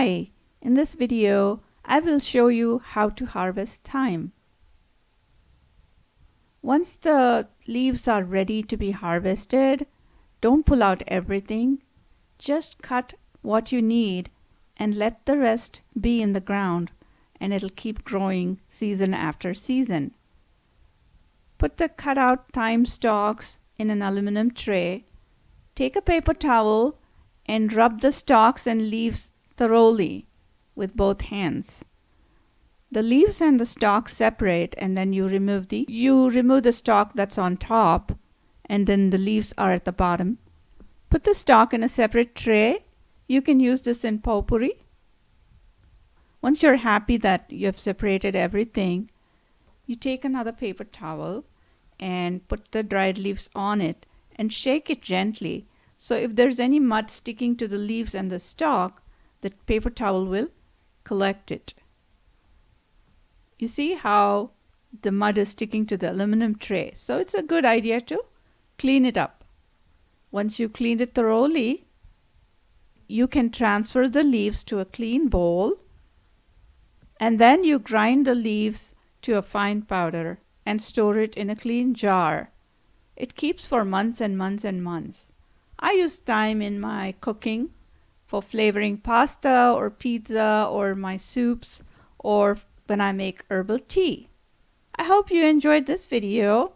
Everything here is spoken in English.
Hi! In this video, I will show you how to harvest thyme. Once the leaves are ready to be harvested, don't pull out everything. Just cut what you need and let the rest be in the ground, and it'll keep growing season after season. Put the cut out thyme stalks in an aluminum tray. Take a paper towel and rub the stalks and leaves thoroughly with both hands. The leaves and the stalks separate, and then you remove the stalk that's on top, and then the leaves are at the bottom. Put the stalk in a separate tray. You can use this in potpourri. Once you're happy that you have separated everything, you take another paper towel and put the dried leaves on it and shake it gently. So if there's any mud sticking to the leaves and the stalk, the paper towel will collect it. You see how the mud is sticking to the aluminum tray. So it's a good idea to clean it up. Once you cleaned it thoroughly, you can transfer the leaves to a clean bowl, and then you grind the leaves to a fine powder and store it in a clean jar. It keeps for months and months and months. I use thyme in my cooking for flavoring pasta or pizza or my soups, or when I make herbal tea. I hope you enjoyed this video.